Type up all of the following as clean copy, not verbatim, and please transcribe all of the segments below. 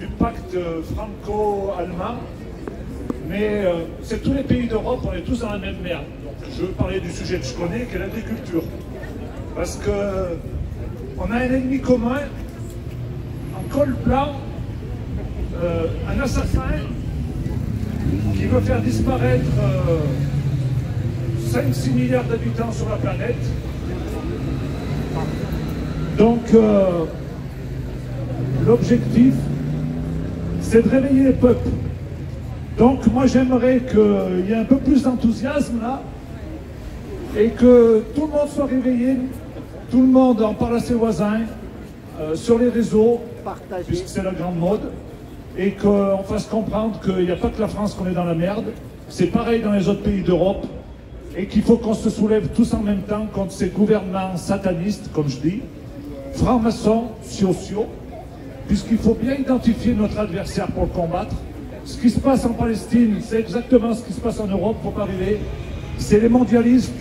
du pacte franco-allemand, mais c'est tous les pays d'Europe, on est tous dans la même merde. Donc je veux parler du sujet que je connais, qui est l'agriculture. Parce que on a un ennemi commun, en col blanc, un assassin qui veut faire disparaître 5-6 milliards d'habitants sur la planète. Donc l'objectif, c'est de réveiller les peuples. Donc moi j'aimerais qu'il y ait un peu plus d'enthousiasme là, et que tout le monde soit réveillé, tout le monde en parle à ses voisins, sur les réseaux, puisque c'est la grande mode, et qu'on fasse comprendre qu'il n'y a pas que la France qu'on est dans la merde, c'est pareil dans les autres pays d'Europe, et qu'il faut qu'on se soulève tous en même temps contre ces gouvernements satanistes, comme je dis, francs-maçons, sociaux, puisqu'il faut bien identifier notre adversaire pour le combattre. Ce qui se passe en Palestine, c'est exactement ce qui se passe en Europe, il ne faut pas rêver. C'est les mondialistes,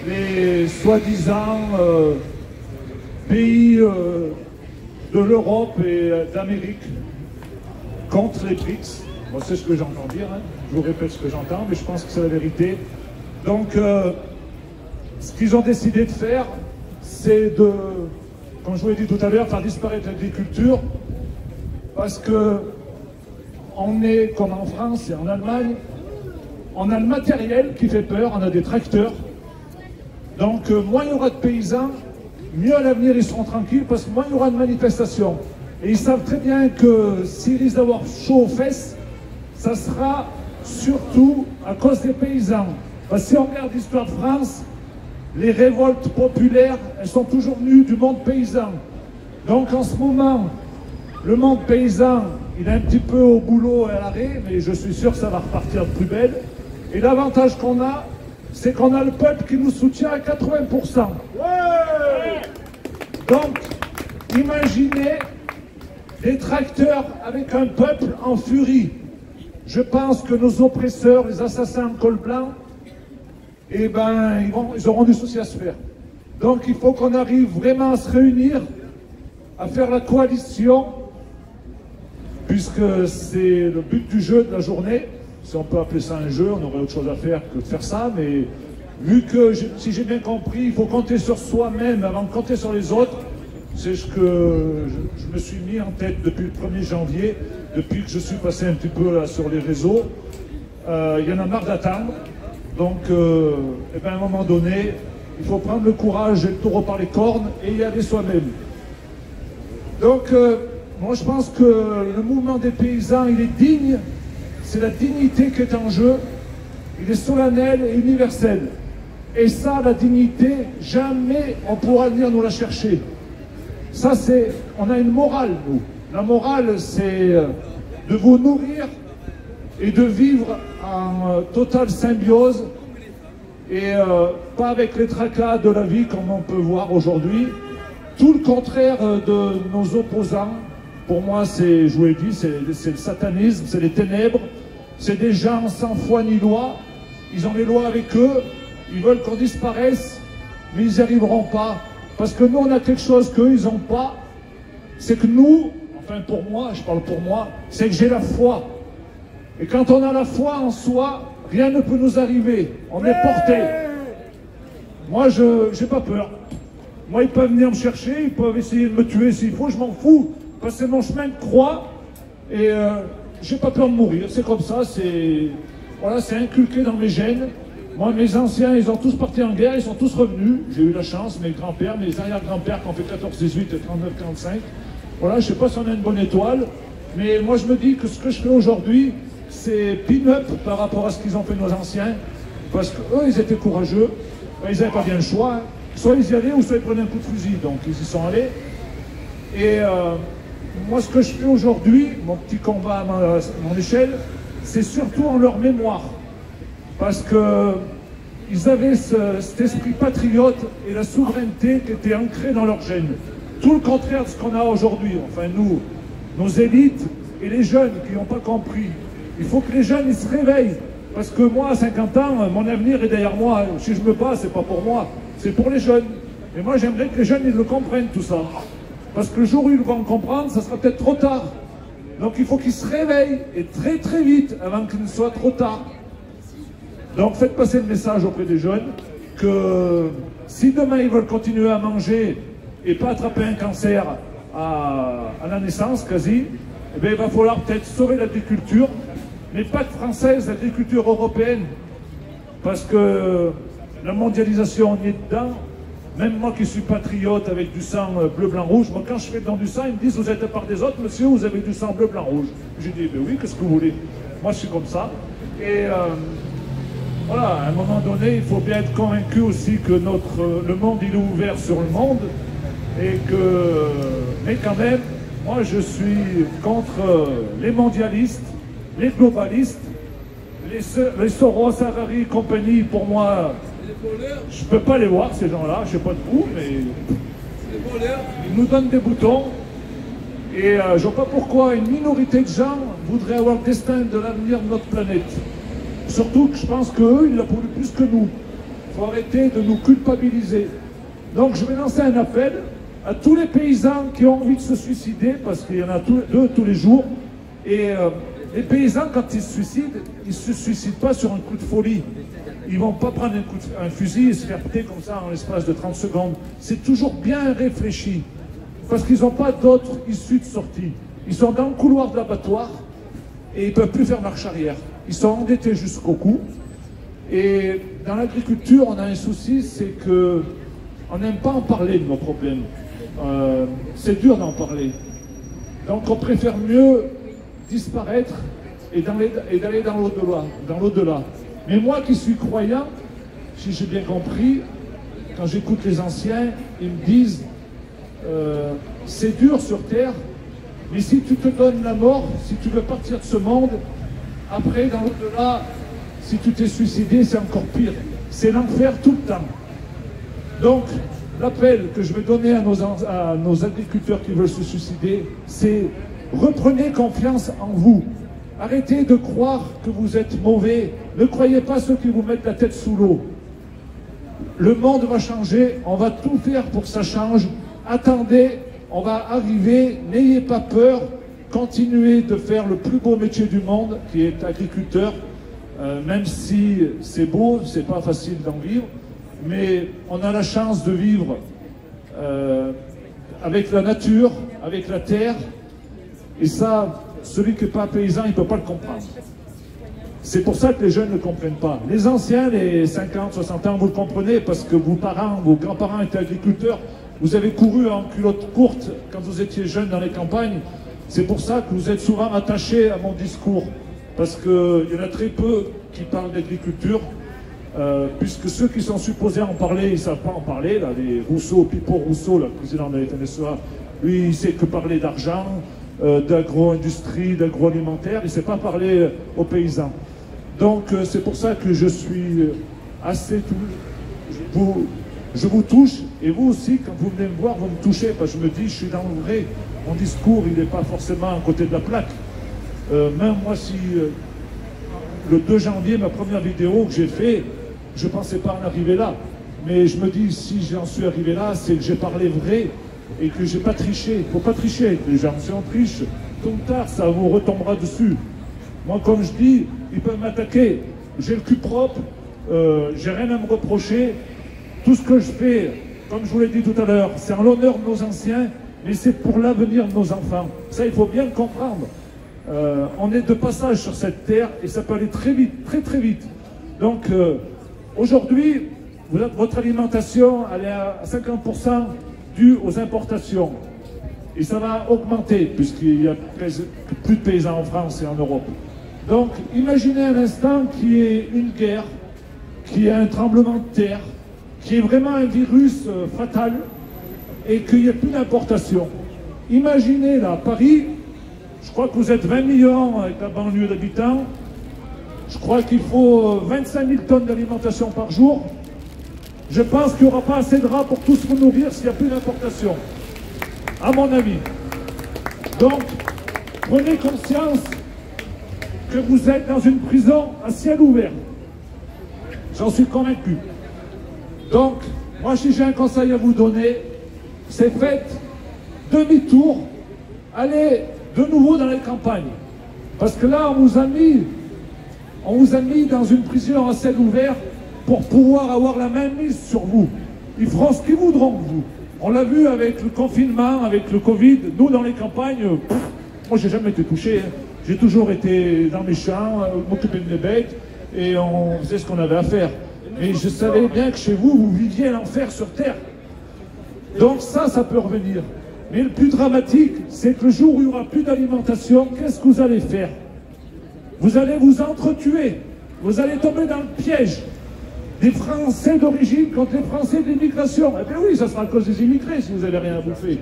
les soi-disant pays de l'Europe et d'Amérique contre les BRICS. Moi, c'est ce que j'entends dire, hein. Je vous répète ce que j'entends, mais je pense que c'est la vérité. Donc, ce qu'ils ont décidé de faire, c'est de, comme je vous l'ai dit tout à l'heure, faire disparaître l'agriculture, parce que on est, comme en France et en Allemagne, on a le matériel qui fait peur, on a des tracteurs. Donc, moins il y aura de paysans, mieux à l'avenir ils seront tranquilles, parce que moins il y aura de manifestations. Et ils savent très bien que s'ils risquent d'avoir chaud aux fesses, ça sera surtout à cause des paysans. Parce que si on regarde l'histoire de France, les révoltes populaires, elles sont toujours venues du monde paysan. Donc en ce moment, le monde paysan, il est un petit peu au boulot et à l'arrêt, mais je suis sûr que ça va repartir de plus belle. Et l'avantage qu'on a, c'est qu'on a le peuple qui nous soutient à 80%. Ouais. Donc, imaginez des tracteurs avec un peuple en furie. Je pense que nos oppresseurs, les assassins en col blanc, eh ben, ils auront du souci à se faire. Donc il faut qu'on arrive vraiment à se réunir, à faire la coalition, puisque c'est le but du jeu de la journée. Si on peut appeler ça un jeu, on aurait autre chose à faire que de faire ça, mais vu que, si j'ai bien compris, il faut compter sur soi-même avant de compter sur les autres. C'est ce que je me suis mis en tête depuis le 1er janvier, depuis que je suis passé un petit peu là sur les réseaux. Il y en a marre d'attendre. Donc, eh ben, à un moment donné, il faut prendre le courage et le taureau par les cornes et y aller soi-même. Donc, moi je pense que le mouvement des paysans, il est digne, c'est la dignité qui est en jeu, il est solennel et universel. Et ça, la dignité, jamais on pourra venir nous la chercher. Ça, c'est, on a une morale, nous. La morale, c'est de vous nourrir et de vivre en totale symbiose et pas avec les tracas de la vie comme on peut voir aujourd'hui. Tout le contraire de nos opposants. Pour moi, c'est, je vous l'ai dit, c'est le satanisme, c'est les ténèbres, c'est des gens sans foi ni loi. Ils ont les lois avec eux, ils veulent qu'on disparaisse, mais ils n'y arriveront pas. Parce que nous, on a quelque chose qu'eux, ils n'ont pas. C'est que nous, enfin pour moi, je parle pour moi, c'est que j'ai la foi. Et quand on a la foi en soi, rien ne peut nous arriver. On est porté. Moi, je n'ai pas peur. Moi, ils peuvent venir me chercher, ils peuvent essayer de me tuer s'il faut, je m'en fous. Parce que c'est mon chemin de croix et j'ai pas peur de mourir. C'est comme ça, c'est voilà, c'est inculqué dans mes gènes. Moi, mes anciens, ils ont tous parti en guerre, ils sont tous revenus. J'ai eu la chance, mes grands-pères, mes arrière-grands-pères qui ont fait 14-18 et 39-45. Voilà, je sais pas si on a une bonne étoile, mais moi je me dis que ce que je fais aujourd'hui, c'est pin-up par rapport à ce qu'ils ont fait nos anciens, parce qu'eux, ils étaient courageux, ils n'avaient pas bien le choix, hein. Soit ils y allaient, ou soit ils prenaient un coup de fusil, donc ils y sont allés. Et moi, ce que je fais aujourd'hui, mon petit combat à mon échelle, c'est surtout en leur mémoire, parce qu'ils avaient cet esprit patriote et la souveraineté qui était ancrée dans leur gène. Tout le contraire de ce qu'on a aujourd'hui, enfin nous, nos élites et les jeunes qui n'ont pas compris. Il faut que les jeunes ils se réveillent, parce que moi à 50 ans, mon avenir est derrière moi. Si je me bats, c'est pas pour moi, c'est pour les jeunes. Et moi j'aimerais que les jeunes ils le comprennent tout ça. Parce que le jour où ils vont comprendre, ça sera peut-être trop tard. Donc il faut qu'ils se réveillent, et très très vite, avant qu'il ne soit trop tard. Donc faites passer le message auprès des jeunes que si demain ils veulent continuer à manger et pas attraper un cancer à la naissance quasi, eh bien, il va falloir peut-être sauver l'agriculture, mais pas que française, l'agriculture européenne, parce que la mondialisation, on y est dedans. Même moi qui suis patriote avec du sang bleu, blanc, rouge, moi quand je fais le don du sang, ils me disent vous êtes à part des autres, monsieur, vous avez du sang bleu, blanc, rouge. J'ai dit ben oui, qu'est-ce que vous voulez? Moi je suis comme ça. Et voilà, à un moment donné, il faut bien être convaincu aussi que le monde il est ouvert sur le monde et que, mais quand même, moi je suis contre les mondialistes, les globalistes, les Soros, Harari et compagnie. Pour moi, je ne peux pas les voir ces gens-là, je ne sais pas de vous, mais ils nous donnent des boutons et je ne vois pas pourquoi une minorité de gens voudrait avoir le destin de l'avenir de notre planète. Surtout que je pense qu'eux, ils la polluent plus que nous. Il faut arrêter de nous culpabiliser. Donc je vais lancer un appel à tous les paysans qui ont envie de se suicider, parce qu'il y en a deux tous les jours. Et les paysans, quand ils se suicident, ils ne se suicident pas sur un coup de folie. Ils ne vont pas prendre un fusil et se faire péter comme ça en l'espace de 30 secondes. C'est toujours bien réfléchi, parce qu'ils n'ont pas d'autre issue de sortie. Ils sont dans le couloir de l'abattoir et ils ne peuvent plus faire marche arrière. Ils sont endettés jusqu'au cou. Et dans l'agriculture, on a un souci, c'est qu'on n'aime pas en parler de nos problèmes. C'est dur d'en parler. Donc on préfère mieux disparaître et d'aller dans l'au-delà. Mais moi qui suis croyant, si j'ai bien compris, quand j'écoute les anciens, ils me disent c'est dur sur Terre, mais si tu te donnes la mort, si tu veux partir de ce monde, après, dans l'au-delà, si tu t'es suicidé, c'est encore pire. C'est l'enfer tout le temps. Donc, l'appel que je vais donner à nos agriculteurs qui veulent se suicider, c'est reprenez confiance en vous. Arrêtez de croire que vous êtes mauvais. Ne croyez pas ceux qui vous mettent la tête sous l'eau. Le monde va changer, on va tout faire pour que ça change. Attendez, on va arriver, n'ayez pas peur. Continuez de faire le plus beau métier du monde, qui est agriculteur, même si c'est beau, c'est pas facile d'en vivre, mais on a la chance de vivre avec la nature, avec la terre, et ça, celui qui n'est pas paysan, il ne peut pas le comprendre. C'est pour ça que les jeunes ne comprennent pas. Les anciens, les 50, 60 ans, vous le comprenez, parce que vos parents, vos grands-parents étaient agriculteurs, vous avez couru en culotte courte quand vous étiez jeunes dans les campagnes. C'est pour ça que vous êtes souvent attachés à mon discours, parce qu'il y en a très peu qui parlent d'agriculture, puisque ceux qui sont supposés en parler, ils ne savent pas en parler. Là, les Rousseau, Pipo Rousseau, le président de la FNSEA, lui, il ne sait que parler d'argent, d'agro-industrie, d'agroalimentaire, il ne sait pas parler aux paysans. Donc c'est pour ça que je suis assez... Je vous touche, et vous aussi, quand vous venez me voir, vous me touchez, parce que je me dis, je suis dans le vrai. Mon discours, il n'est pas forcément à côté de la plaque. Même moi, si le 2 janvier, ma première vidéo que j'ai fait, je ne pensais pas en arriver là. Mais je me dis, si j'en suis arrivé là, c'est que j'ai parlé vrai et que j'ai pas triché. Il ne faut pas tricher avec les gens. Si on triche, tôt ou tard, ça vous retombera dessus. Moi, comme je dis, ils peuvent m'attaquer. J'ai le cul propre, j'ai rien à me reprocher. Tout ce que je fais, comme je vous l'ai dit tout à l'heure, c'est en l'honneur de nos anciens, mais c'est pour l'avenir de nos enfants. Ça, il faut bien le comprendre. On est de passage sur cette terre et ça peut aller très vite, très très vite. Donc, aujourd'hui, votre alimentation, elle est à 50% due aux importations. Et ça va augmenter, puisqu'il y a plus de paysans en France et en Europe. Donc, imaginez un instant qu'il y ait une guerre, qu'il y ait un tremblement de terre, qu'il y ait vraiment un virus fatal, et qu'il n'y ait plus d'importation. Imaginez là, Paris, je crois que vous êtes 20 millions avec la banlieue d'habitants, je crois qu'il faut 25 000 tonnes d'alimentation par jour. Je pense qu'il n'y aura pas assez de rats pour tous vous nourrir s'il n'y a plus d'importation, à mon avis. Donc, prenez conscience que vous êtes dans une prison à ciel ouvert. J'en suis convaincu. Donc, moi, si j'ai un conseil à vous donner, c'est faites demi-tour, allez de nouveau dans les campagnes. Parce que là, on vous a mis dans une prison à ciel ouvert pour pouvoir avoir la main mise sur vous. Ils feront ce qu'ils voudront de vous. On l'a vu avec le confinement, avec le Covid. Nous, dans les campagnes, moi, j'ai jamais été touché. Hein. J'ai toujours été dans mes champs, m'occuper de mes bêtes, et on faisait ce qu'on avait à faire. Mais je savais bien que chez vous, vous viviez l'enfer sur terre. Donc ça peut revenir. Mais le plus dramatique, c'est que le jour où il n'y aura plus d'alimentation, qu'est-ce que vous allez faire? Vous allez vous entretuer. Vous allez tomber dans le piège des Français d'origine contre les Français de l'immigration. Eh bien oui, ça sera à cause des immigrés si vous n'avez rien à bouffer.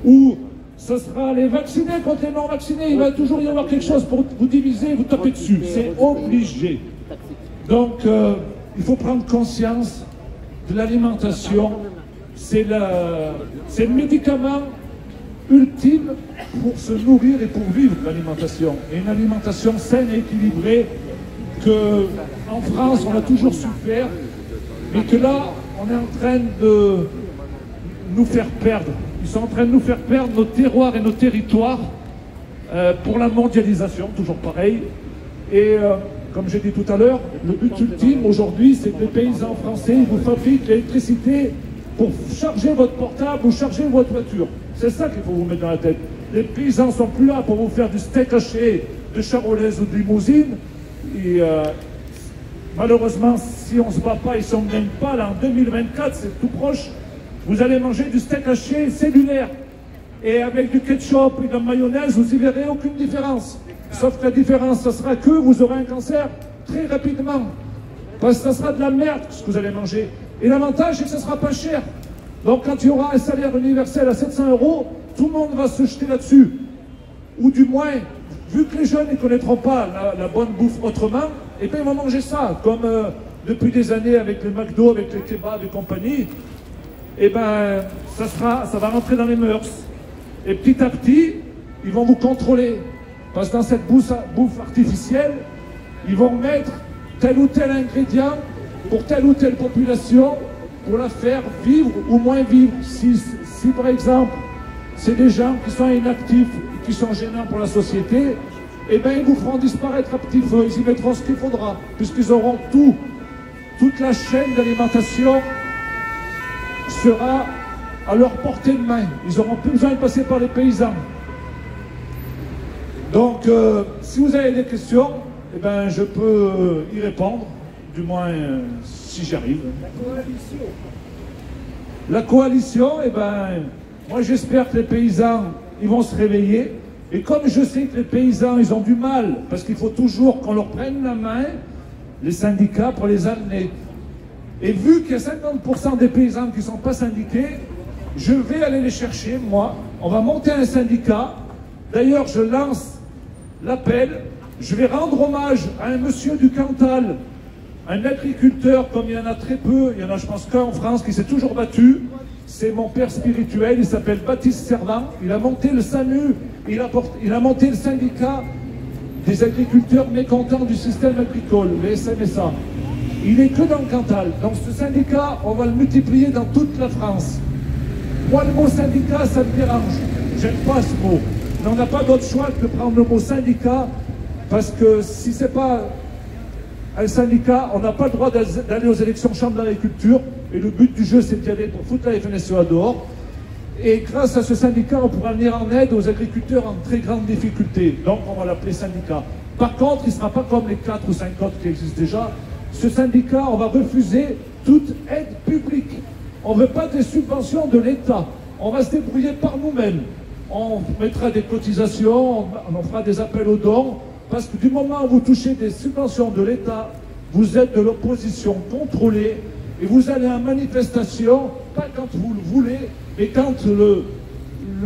Ou ce sera les vaccinés contre les non-vaccinés. Il va toujours y avoir quelque chose pour vous diviser, vous taper dessus. C'est obligé. Donc, il faut prendre conscience de l'alimentation. C'est le médicament ultime pour se nourrir et pour vivre, l'alimentation. Et une alimentation saine et équilibrée qu'en France, on a toujours su faire, mais que là, on est en train de nous faire perdre. Ils sont en train de nous faire perdre nos terroirs et nos territoires pour la mondialisation, toujours pareil. Et comme j'ai dit tout à l'heure, le but ultime aujourd'hui, c'est que les paysans français vous fabriquent l'électricité pour charger votre portable ou charger votre voiture. C'est ça qu'il faut vous mettre dans la tête. Les paysans ne sont plus là pour vous faire du steak haché, de charolaise ou de limousine. Et malheureusement, si on ne se bat pas et si on ne gagne pas, là en 2024, c'est tout proche, vous allez manger du steak haché cellulaire. Et avec du ketchup et de la mayonnaise, vous n'y verrez aucune différence. Sauf que la différence, ce sera que vous aurez un cancer très rapidement. Parce que ça sera de la merde ce que vous allez manger. Et l'avantage, c'est que ça ne sera pas cher. Donc quand il y aura un salaire universel à 700 €, tout le monde va se jeter là-dessus. Ou du moins, vu que les jeunes ne connaîtront pas la bonne bouffe autrement, et bien ils vont manger ça, comme depuis des années avec le McDo, avec les kebabs et compagnie, et bien ça va rentrer dans les mœurs. Et petit à petit, ils vont vous contrôler. Parce que dans cette bouffe artificielle, ils vont mettre tel ou tel ingrédient pour telle ou telle population, pour la faire vivre ou moins vivre. Si par exemple, c'est des gens qui sont inactifs, qui sont gênants pour la société, eh bien ils vous feront disparaître à petit feu, ils y mettront ce qu'il faudra, puisqu'ils auront toute la chaîne d'alimentation sera à leur portée de main. Ils n'auront plus besoin de passer par les paysans. Donc, si vous avez des questions, eh ben, je peux y répondre, du moins si j'y arrive. La coalition, eh ben, moi j'espère que les paysans, ils vont se réveiller. Et comme je sais que les paysans, ils ont du mal, parce qu'il faut toujours qu'on leur prenne la main, les syndicats, pour les amener. Et vu qu'il y a 50% des paysans qui ne sont pas syndiqués, je vais aller les chercher, moi. On va monter un syndicat. D'ailleurs, je lance l'appel. Je vais rendre hommage à un monsieur du Cantal, un agriculteur comme il y en a très peu, il y en a je pense qu'un en France qui s'est toujours battu. C'est mon père spirituel, il s'appelle Baptiste Servan. Il a monté le SAMU, il a monté le syndicat des agriculteurs mécontents du système agricole, le SMSA. Il n'est que dans le Cantal. Donc ce syndicat, on va le multiplier dans toute la France. Moi, le mot syndicat, ça me dérange. J'aime pas ce mot. Mais on n'a pas d'autre choix que de prendre le mot syndicat, parce que si c'est pas un syndicat, on n'a pas le droit d'aller aux élections chambre d'agriculture. Et le but du jeu, c'est d'y aller pour foutre la FNSEA dehors. Et grâce à ce syndicat, on pourra venir en aide aux agriculteurs en très grande difficulté. Donc on va l'appeler syndicat. Par contre, il ne sera pas comme les 4 ou 5 autres qui existent déjà. Ce syndicat, on va refuser toute aide publique. On ne veut pas des subventions de l'État. On va se débrouiller par nous-mêmes. On mettra des cotisations, on fera des appels aux dons, parce que du moment où vous touchez des subventions de l'État, vous êtes de l'opposition contrôlée, et vous allez en manifestation, pas quand vous le voulez, mais quand le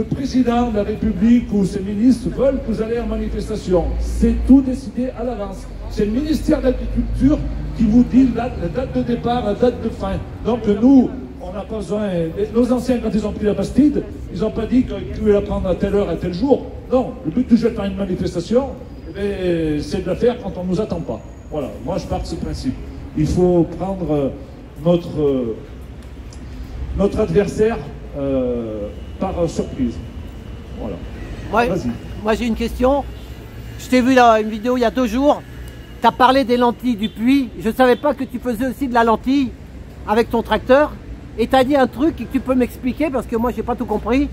président de la République ou ses ministres veulent que vous allez en manifestation. C'est tout décidé à l'avance. C'est le ministère de l'Agriculture qui vous dit la date de départ, la date de fin. Donc nous, on n'a pas besoin... Nos anciens, quand ils ont pris la Bastide, ils n'ont pas dit qu'ils pouvaient la prendre à telle heure, à tel jour. Non, le but du jeu de faire une manifestation, c'est de la faire quand on ne nous attend pas. Voilà, moi je pars de ce principe. Il faut prendre notre adversaire par surprise. Voilà. Ouais. Vas-y. moi j'ai une question. Je t'ai vu dans une vidéo il y a 2 jours. Tu as parlé des lentilles du puits. Je ne savais pas que tu faisais aussi de la lentille avec ton tracteur. Et tu as dit un truc que tu peux m'expliquer parce que moi j'ai pas tout compris.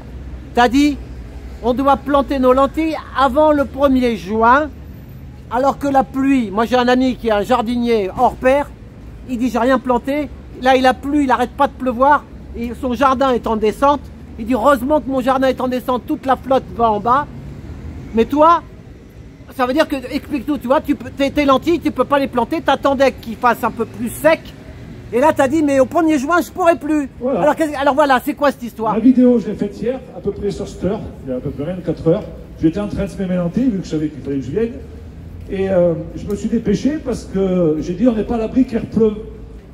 Tu as dit on doit planter nos lentilles avant le 1er juin. Alors que la pluie, moi j'ai un ami qui est un jardinier hors pair. Il dit j'ai rien planté. Là il a plu, il n'arrête pas de pleuvoir. Et son jardin est en descente. Il dit heureusement que mon jardin est en descente, toute la flotte va en bas. Mais toi, ça veut dire que, explique-nous, tu vois, tes lentilles, tu peux pas les planter, t'attendais qu'ils fassent un peu plus sec. Et là, tu as dit, mais au 1er juin, je pourrais plus. Voilà. Alors voilà, c'est quoi cette histoire? La vidéo, je l'ai faite hier, à peu près sur cette heure, il y a à peu près 24 heures. J'étais en train de semer mes lentilles, vu que je savais qu'il fallait que je vienne. Et je me suis dépêché parce que j'ai dit, on n'est pas à l'abri qu'il repleuve.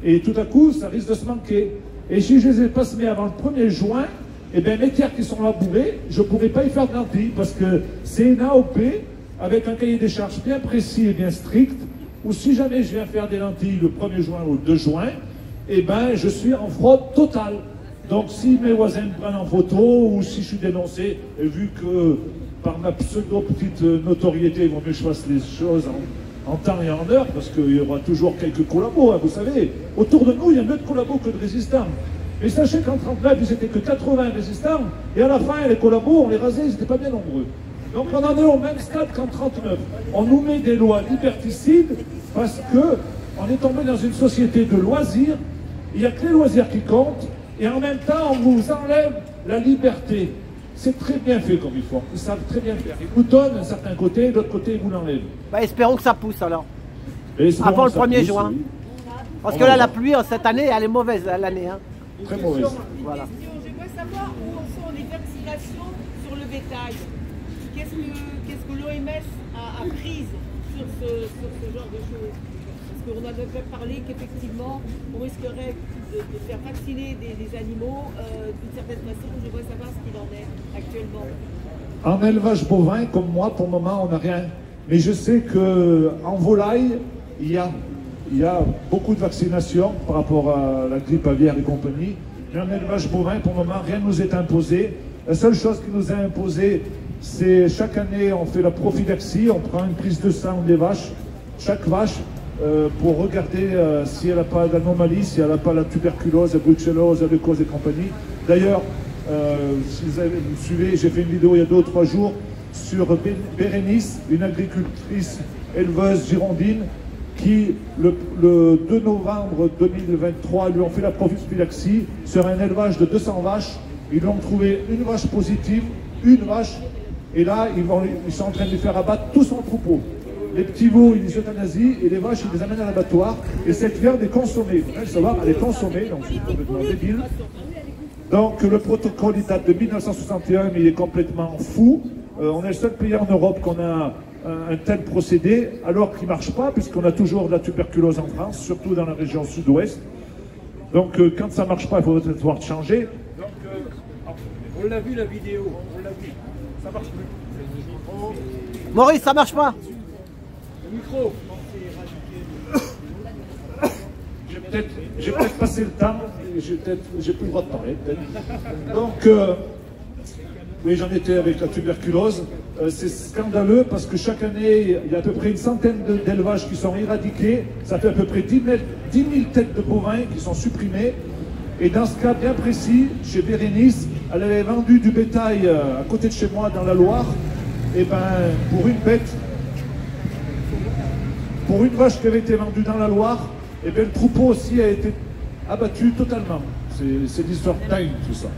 Et tout à coup, ça risque de se manquer. Et si je les ai pas semés avant le 1er juin, eh bien mes terres qui sont labourées, je ne pourrais pas y faire de lentilles parce que c'est une AOP avec un cahier des charges bien précis et bien strict, où si jamais je viens faire des lentilles le 1er juin ou le 2 juin, eh ben je suis en fraude totale. Donc si mes voisins me prennent en photo ou si je suis dénoncé, et vu que par ma pseudo-petite notoriété, il vaut mieux que je fasse les choses en temps et en heure, parce qu'il y aura toujours quelques collabos, hein, vous savez. Autour de nous, il y a mieux de collabos que de résistants. Mais sachez qu'en 39, ils n'étaient que 80 résistants, et à la fin, les collabos, on les rasait, ils n'étaient pas bien nombreux. Donc on en est au même stade qu'en 39. On nous met des lois liberticides parce qu'on est tombé dans une société de loisirs. Il n'y a que les loisirs qui comptent, et en même temps, on vous enlève la liberté. C'est très bien fait comme ils font. Ils savent très bien faire. Ils vous donnent d'un certain côté, de l'autre côté, ils vous l'enlèvent. Bah, espérons que ça pousse alors. Avant le 1er juin. Oui. Parce que là, la pluie, cette année, elle est mauvaise, l'année. Hein. Très mauvaise. Voilà. J'aimerais savoir où en sont les vaccinations sur le bétail. Qu'est-ce que l'OMS a prise sur ce genre de choses? Parce qu'on avait parlé qu'effectivement, on risquerait de faire vacciner des animaux d'une certaine façon. Je voudrais savoir ce qu'il en est actuellement. En élevage bovin, comme moi, pour le moment, on n'a rien. Mais je sais qu'en volaille, il y a beaucoup de vaccinations par rapport à la grippe aviaire et compagnie. Mais en élevage bovin, pour le moment, rien ne nous est imposé. La seule chose qui nous est imposée, c'est chaque année, on fait la prophylaxie, on prend une prise de sang des vaches, chaque vache, pour regarder si elle n'a pas d'anomalie, si elle n'a pas la tuberculose, la brucellose, la leucose et compagnie. D'ailleurs, si vous me suivez, j'ai fait une vidéo il y a 2 ou 3 jours sur Bérénice, une agricultrice éleveuse girondine, qui, le 2 novembre 2023, lui ont fait la prophylaxie sur un élevage de 200 vaches. Ils lui ont trouvé une vache positive, une vache, et là, ils sont en train de lui faire abattre tout son troupeau. Les petits veaux, ils les euthanasient, et les vaches, ils les amènent à l'abattoir, et cette viande est consommée. Il faut le savoir, elle est consommée, donc c'est complètement débile. Donc le protocole, il date de 1961, mais il est complètement fou. On est le seul pays en Europe qu'on a un tel procédé, alors qu'il ne marche pas, puisqu'on a toujours de la tuberculose en France, surtout dans la région sud-ouest. Donc quand ça ne marche pas, il faut peut-être pouvoir changer. Donc, on l'a vu la vidéo, on l'a vu. Ça marche plus. Maurice, ça marche pas. Le micro. J'ai peut-être passé le temps, j'ai plus le droit de parler, peut-être. Donc, oui, j'en étais avec la tuberculose. C'est scandaleux parce que chaque année, il y a à peu près une centaine d'élevages qui sont éradiqués. Ça fait à peu près 10 000 têtes de bovins qui sont supprimées. Et dans ce cas bien précis, chez Bérénice, elle avait vendu du bétail à côté de chez moi dans la Loire. Et ben, pour une bête, pour une vache qui avait été vendue dans la Loire, et bien le troupeau aussi a été abattu totalement. C'est l'histoire dingue tout ça.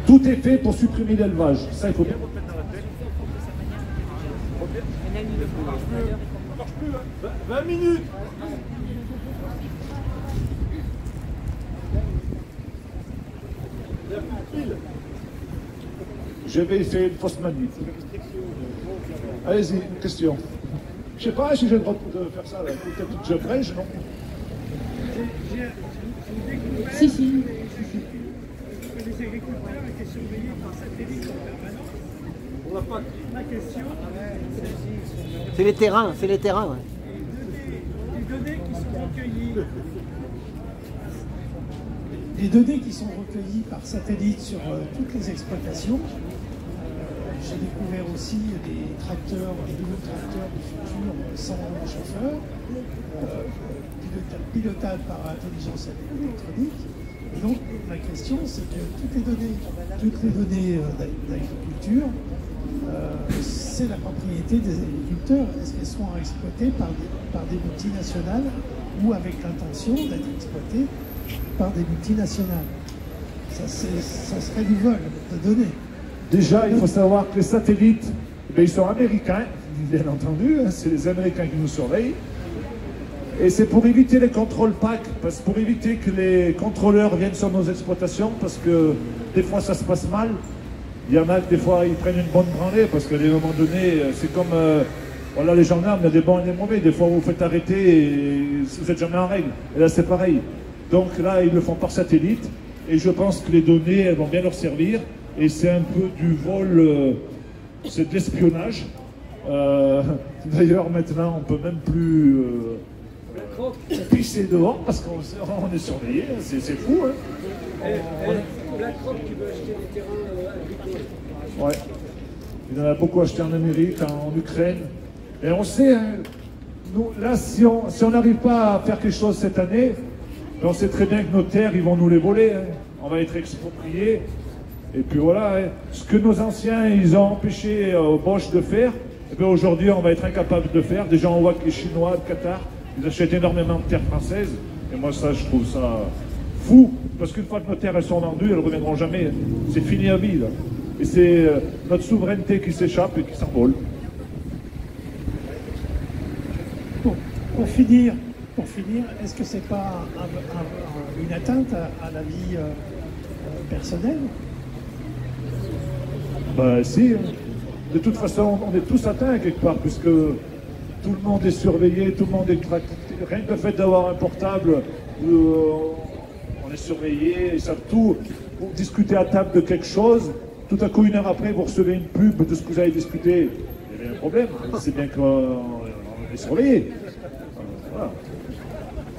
Tout est fait pour supprimer l'élevage. Ça, il faut bien remettre dans la tête. 20 minutes. Je vais essayer une fausse manip. Allez-y, une question. Je ne sais pas si j'ai le droit de faire ça. Peut-être que je prêche, non? Si, si. Les agriculteurs étaient surveillés par satellite en permanence. On n'a pas. Ma question, C'est les terrains, c'est les terrains. Ouais. les données qui sont recueillies. Les données qui sont recueillies par satellite sur toutes les exploitations j'ai découvert aussi des tracteurs, des nouveaux tracteurs du futur sans chauffeur, pilotables par intelligence électronique. Et donc la question, c'est que toutes les données d'agriculture, c'est la propriété des agriculteurs. Est-ce qu'elles sont exploitées par des multinationales ou avec l'intention d'être exploitées par des multinationales? Ça serait du vol de données. Déjà, il faut savoir que les satellites, ils sont américains, bien entendu, hein, c'est les Américains qui nous surveillent. Et c'est pour éviter les contrôles PAC, pour éviter que les contrôleurs viennent sur nos exploitations, parce que des fois ça se passe mal. Il y en a que des fois ils prennent une bonne branlée, parce qu'à des moments donnés, c'est comme voilà, les gendarmes, il y a des bons et des mauvais. Des fois vous vous faites arrêter et vous n'êtes jamais en règle. Et là c'est pareil. Donc là ils le font par satellite, et je pense que les données elles vont bien leur servir. Et c'est un peu du vol, c'est de l'espionnage. D'ailleurs maintenant on peut même plus pisser dehors parce qu'on est surveillé, c'est fou. Hein. BlackRock qui veut acheter des terrains agricoles. Ouais, il en a beaucoup acheté en Amérique, en Ukraine. Et on sait, hein, nous, là si on n'arrive pas à faire quelque chose cette année, on sait très bien que nos terres ils vont nous les voler. Hein. On va être expropriés. Et puis voilà, hein, ce que nos anciens ils ont empêché Bosch de faire, eh bien aujourd'hui on va être incapable de faire. Déjà on voit que les Chinois, le Qatar, ils achètent énormément de terres françaises. Et moi ça je trouve ça fou, parce qu'une fois que nos terres elles sont vendues, elles ne reviendront jamais. C'est fini à vie là. Et c'est notre souveraineté qui s'échappe et qui s'envole. Pour finir, est-ce que c'est pas une atteinte à la vie personnelle? Ben si, de toute façon on est tous atteints quelque part, puisque tout le monde est surveillé, tout le monde est traqué. Rien que le fait d'avoir un portable, on est surveillé, ils savent tout. Vous discutez à table de quelque chose, tout à coup une heure après vous recevez une pub de ce que vous avez discuté, il y avait un problème, c'est bien qu'on est surveillé. Voilà.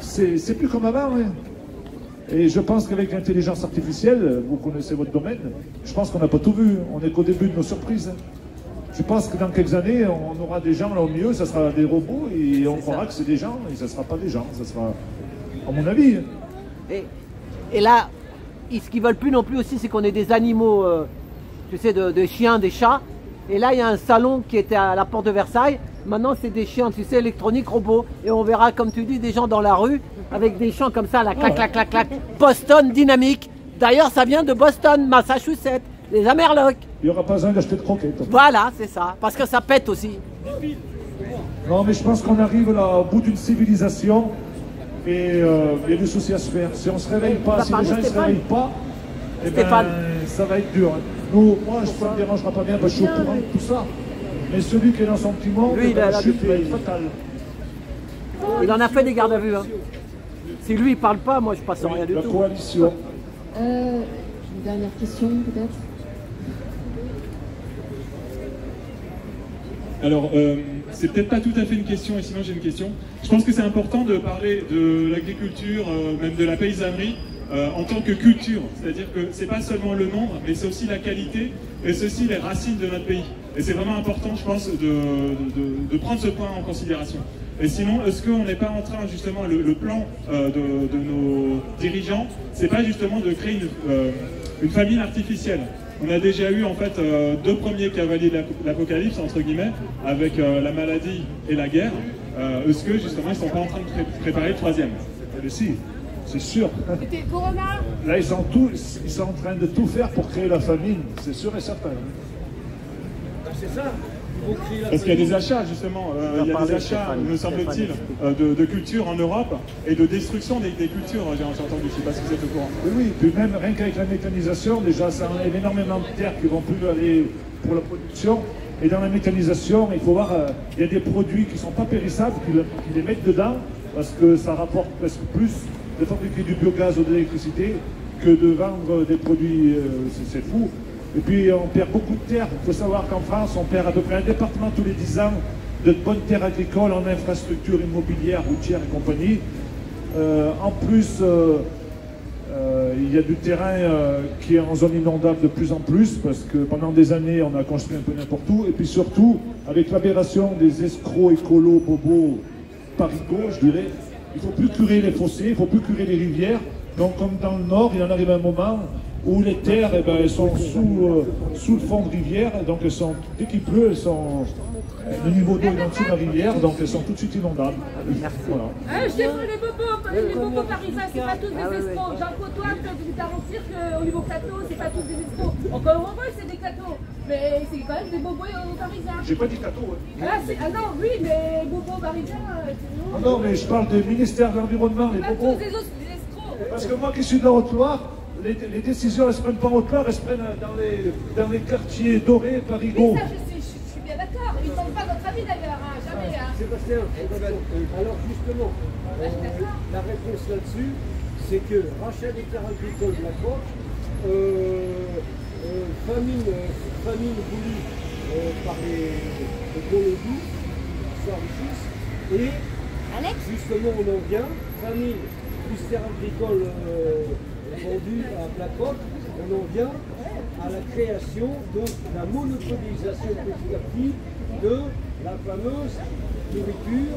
C'est plus comme avant. Hein. Et je pense qu'avec l'intelligence artificielle, vous connaissez votre domaine, je pense qu'on n'a pas tout vu, on n'est qu'au début de nos surprises. Je pense que dans quelques années, on aura des gens là au milieu, ça sera des robots, et on croira que c'est des gens, et ça ne sera pas des gens, ça sera, à mon avis. Et là, ce qu'ils veulent plus non plus aussi, c'est qu'on ait des animaux, tu sais, de chiens, des chats. Et là, il y a un salon qui était à la porte de Versailles. Maintenant, c'est des chiens, tu sais, électroniques, robots. Et on verra, comme tu dis, des gens dans la rue avec des chants comme ça, là, clac, clac, clac, clac. Boston dynamique. D'ailleurs, ça vient de Boston, Massachusetts, les Amerlocs. Il n'y aura pas besoin d'acheter de croquettes. Voilà, c'est ça. Parce que ça pète aussi. Non, mais je pense qu'on arrive là au bout d'une civilisation. Et il y a des soucis à se faire. Si on ne se réveille pas, si les gens ne se réveillent pas, eh ben, ça va être dur. Hein. Nous, moi, ça ne me dérangera pas bien parce que je suis au courant de tout ça. Mais celui qui est dans son petit monde, la chute va être fatale. Il en a fait des gardes à vue. Hein. Si lui, il ne parle pas, moi, je passe rien du tout. La coalition. Une dernière question, peut-être. Alors, c'est peut-être pas tout à fait une question, et sinon j'ai une question. Je pense que c'est important de parler de l'agriculture, même de la paysannerie, en tant que culture. C'est-à-dire que c'est pas seulement le nombre, mais c'est aussi la qualité, et c'est aussi les racines de notre pays. Et c'est vraiment important, je pense, de prendre ce point en considération. Et sinon, est-ce qu'on n'est pas en train, justement, le plan de nos dirigeants, c'est pas justement de créer une famine artificielle? On a déjà eu en fait deux premiers cavaliers de l'apocalypse, entre guillemets, avec la maladie et la guerre. Est-ce que justement ils ne sont pas en train de préparer le troisième? Mais si, c'est sûr. C'était Corona. Là ils sont en train de tout faire pour créer la famine, c'est sûr et certain. C'est ça. Parce qu'il y a des achats justement, il y a des achats, me semble-t-il, de culture en Europe et de destruction des cultures, j'ai entendu, je ne sais pas si vous êtes au courant. Oui, puis même rien qu'avec la mécanisation, déjà ça enlève énormément de terres qui ne vont plus aller pour la production. Et dans la mécanisation, il faut voir, il y a des produits qui ne sont pas périssables, qui les mettent dedans, parce que ça rapporte presque plus de fabriquer du biogaz ou de l'électricité que de vendre des produits, c'est fou. Et puis on perd beaucoup de terres. Il faut savoir qu'en France, on perd à peu près un département tous les 10 ans de bonnes terres agricoles en infrastructures immobilières, routières et compagnie. En plus, Il y a du terrain qui est en zone inondable de plus en plus, parce que pendant des années, on a construit un peu n'importe où. Et puis surtout, avec l'aberration des escrocs écolos, bobos, parigots, je dirais, il ne faut plus curer les fossés, il ne faut plus curer les rivières. Donc, comme dans le Nord, il en arrive un moment où les terres, eh ben, elles sont sous le fond de rivière, donc elles sont, dès qu'il pleut, elles sont, le niveau d'eau est en dessous de la rivière, donc elles sont tout de suite inondables. Voilà. Je défends les bobos parisiens, c'est pas tous des escrocs. J'en côtoie, je peux vous garantir qu'au niveau plateau, c'est pas tous des escrocs. Encore heureux, c'est des cathos, mais c'est quand même des bobos parisiens. J'ai pas dit cathos, hein. Ah non, oui, mais bobos parisiens. Non, mais je parle du ministère de l'Environnement, les pas bobos. tous des escrocs. Parce que moi qui suis de la Haute-Loire, les décisions, elles ne se prennent pas en Haute-Loire, elles se prennent dans les quartiers dorés, parigots. Oui, ça, je suis bien d'accord. Ils ne tombent pas notre avis d'ailleurs, hein, jamais. Hein. Sébastien, alors justement, la réponse là-dessus, c'est que rachat des terres agricoles de la côte, famine voulue par les Colombiens, s'enrichissent, et justement on en vient, famine plus terres agricoles vendues à la côte, on en vient à la création, donc la monopolisation petit à petit de la fameuse nourriture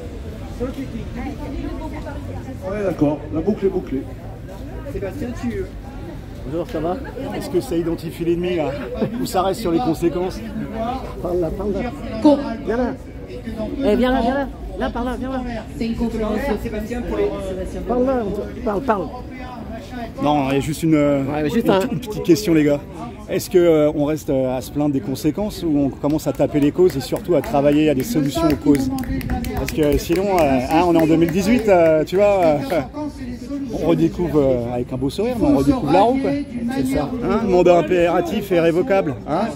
synthétique. Ouais, d'accord, la boucle est bouclée. Sébastien, Bonjour, ça va? Est-ce que ça identifie l'ennemi là? Ou ça reste sur les conséquences? Parle là. Viens là. Eh, viens là. Là, par là, viens là. C'est une conférence. Sébastien, pour les... Parle là, parle. Non, il y a juste une petite question les gars. Est-ce qu'on reste à se plaindre des conséquences ou on commence à taper les causes et surtout à travailler à des solutions aux causes? Parce que sinon, on est en 2018, tu vois, on redécouvre avec un beau sourire, mais on redécouvre la roue, quoi. C'est ça. Hein, le mandat impératif et révocable. Hein,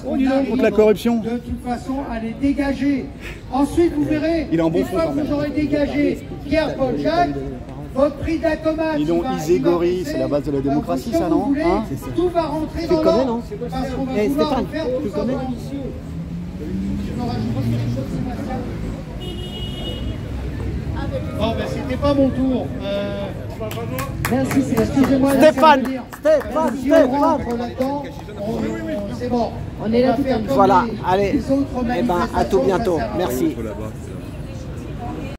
contre la corruption. De toute façon, allez dégager. Ensuite, vous verrez, il est en bon une fond fois quand que même. vous aurez dégagé Pierre-Paul Jacques, votre prix de la tomate. Dis donc, Iségori, c'est la base de la démocratie, ça, non? Hein, tout va rentrer Tu dans connais, l'ordre. non? Parce qu'on va Eh, vouloir Stéphane, faire tu tout ça connais? dans l'émission. Je veux rajouter quelque chose, Sébastien. Bon, ben c'était pas mon tour. Merci, Sébastien. Excusez-moi. Stéphane, Si on rentre là-dedans, c'est bon. On est là tout à l'heure. Voilà, allez. Les autres Eh ben, à tout bientôt. Merci.